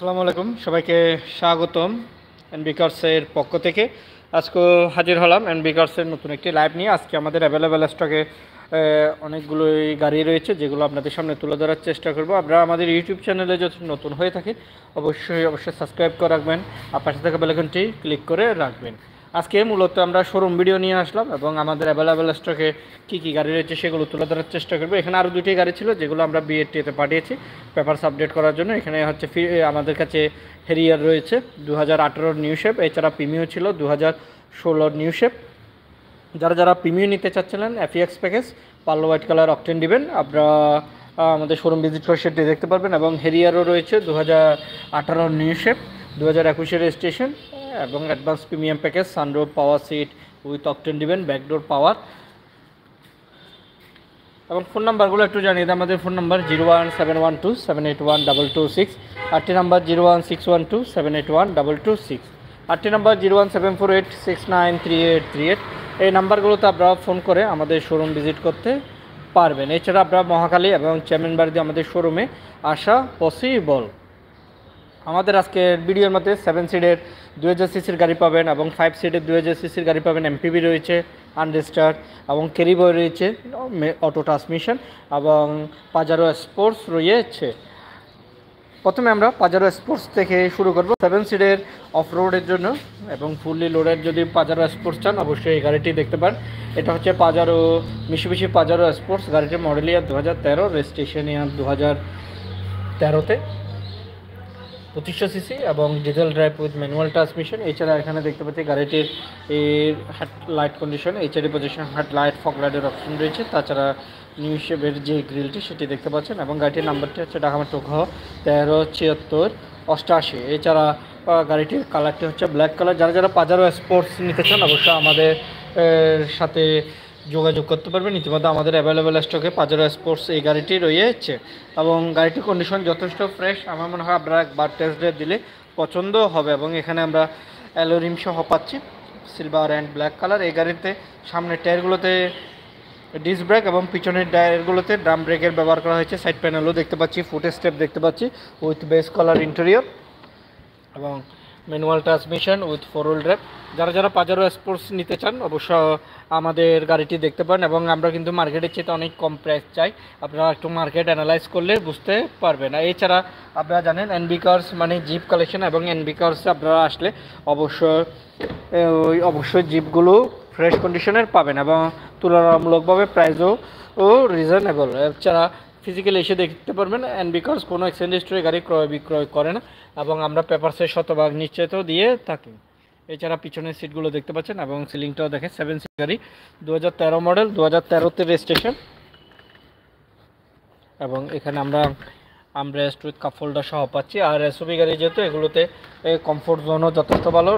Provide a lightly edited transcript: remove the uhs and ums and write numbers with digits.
আসসালামু আলাইকুম, সবাইকে স্বাগতম এনবি কার্সের পক্ষ থেকে। আজকে হাজির হলাম এনবি কার্সের নতুন একটি লাইভ নিয়ে। আজকে আমাদের অ্যাভেলেবেল স্টকে অনেকগুলোই গাড়ি রয়েছে, যেগুলো আপনাদের সামনে তুলে ধরার চেষ্টা করব। আপনারা আমাদের ইউটিউব চ্যানেলে যদি নতুন হয়ে থাকে অবশ্যই সাবস্ক্রাইব করে রাখবেন আর পাশে থাকা বেল আইকনটি ক্লিক করে রাখবেন। আজকে মূলত আমরা শোরুম ভিডিও নিয়ে আসলাম এবং আমাদের অ্যাভেলেবেল স্টকে কী কী গাড়ি রয়েছে সেগুলো তুলে ধরার চেষ্টা করবো। এখানে আরও দুটি গাড়ি ছিল যেগুলো আমরা বিএটিতে পাঠিয়েছি পেপারস আপডেট করার জন্য। এখানে হচ্ছে আমাদের কাছে হেরিয়ার রয়েছে 2018 নিউ শেপ, এছাড়া প্রিমিও ছিল 2016 নিউ শেপ। যারা প্রিমিও নিতে চাচ্ছিলেন এফিএক্স প্যাকেজ পার্লো হোয়াইট কালার অকটেন দিবেন, আপনারা আমাদের শোরুম ভিজিট করে সেটি দেখতে পারবেন। এবং হেরিয়ারও রয়েছে 2018 নিউ শেপ, 2021 রেজিস্ট্রেশন এবং advance premium package sunroof power seat with octane দিবেন, ব্যাকডোর পাওয়ার। এবং ফোন নাম্বারগুলো একটু জানিয়ে দিই। আমাদের ফোন নাম্বার 01712781226, আরটি নাম্বার 01612781226, আরটি নাম্বার 01748693838। এই নাম্বারগুলোতে আপনারা ফোন করে আমাদের শোরুম ভিজিট করতে পারবেন। এছাড়া আপনারা মহাখালী এবং চেয়ারম্যানবাড়িতে আমাদের শোরুমে আসা পসিবল। আমাদের আজকের ভিডিওর মধ্যে 7 সিটের 2000 সিসির গাড়ি পাবেন এবং 5 সিটের 2000 সিসির গাড়ি পাবেন। এমপিভি রয়েছে আনরেজিস্টার্ড এবং ক্যারিবয় রয়েছে অটো ট্রান্সমিশন এবং পাজারো স্পোর্টস রয়েছে। প্রথমে আমরা পাজারো স্পোর্টস থেকে শুরু করব। 7 সিটের অফ রোডের জন্য এবং ফুললি লোডের যদি পাজারো স্পোর্টস চান অবশ্যই এই গাড়িটি দেখতে পারেন। এটা হচ্ছে পাজারো মিশুবিশি পাজারো স্পোর্টস। গাড়িটির মডেল ইয়ার 2013, রেজিস্ট্রেশন ইয়ার 2013-তে, 2500 সিসি এবং diesel drive with manual transmission. এছাড়া এখানে দেখতে পাচ্ছি গাড়িটির এর headlight condition, HRD position, headlight, fog লাইটের অপশন রয়েছে। তাছাড়া নিউ শেপের যে গ্রিলটি সেটি দেখতে পাচ্ছেন এবং গাড়িটির নাম্বারটি হচ্ছে ঢাকা মেট্রো ঘ 137688। এছাড়া গাড়িটির কালারটি হচ্ছে ব্ল্যাক কালার। যারা পাজারো স্পোর্টস নিতে চান অবশ্যই আমাদের সাথে যোগাযোগ করতে পারবেন। ইতিমধ্যে আমাদের অ্যাভেলেবেল স্টকে পাজারো স্পোর্টস এই গাড়িটি রয়েছে এবং গাড়িটির কন্ডিশন যথেষ্ট ফ্রেশ। আমার মনে হয় আপনারা একবার টেস্ট ড্রাইভ দিলে পছন্দ হবে। এবং এখানে আমরা অ্যালোরিম সহ পাচ্ছি সিলভার অ্যান্ড ব্ল্যাক কালার। এই গাড়িতে সামনের টায়ারগুলোতে ডিস্ক ব্রেক এবং পিছনের টায়ারগুলোতে ড্রাম ব্রেকের ব্যবহার করা হয়েছে। সাইড প্যানেলও দেখতে পাচ্ছি, ফুট স্টেপ দেখতে পাচ্ছি উইথ বেস কালার ইন্টেরিয়র এবং manual transmission with 4 wheel drive. যারা পাজারো স্পোর্টস নিতে চান অবশ্য আমাদের গাড়িটি দেখতে পারেন এবং আমরা কিন্তু মার্কেটের চেয়ে অনেক কম প্রাইস চাই। আপনারা একটু মার্কেট অ্যানালাইজ করলে বুঝতে পারবেন। এছাড়া আপনারা জানেন এনবি কার্স মানে জিপ কালেকশন এবং এনবি কার্সে আপনারা আসলে অবশ্যই জিপগুলো ফ্রেশ কন্ডিশনের পাবেন এবং তুলনামূলকভাবে প্রাইসও রিজনেবল। এছাড়া ফিজিক্যালি এসে দেখতে পারবেন এনবি কার্স কোনো এক্সচেঞ্জ হিস্ট্রি গাড়ি ক্রয় বিক্রয় করে না এবং আমরা পেপারসের শতভাগ নিশ্চয়তাও দিয়ে থাকি। এছাড়া পিছনের সিটগুলো দেখতে পাচ্ছেন এবং সিলিংটাও দেখেন। 7 সিট গাড়ি, 2013 মডেল, 2013-তে রেজিস্ট্রেশন এবং এখানে আমরা আমরেস্ট উইথ কাপ হোল্ডার সহ পাচ্ছি। আর এসওবি গাড়ি যেহেতু এগুলোতে কমফোর্ট জোনও যথেষ্ট ভালো।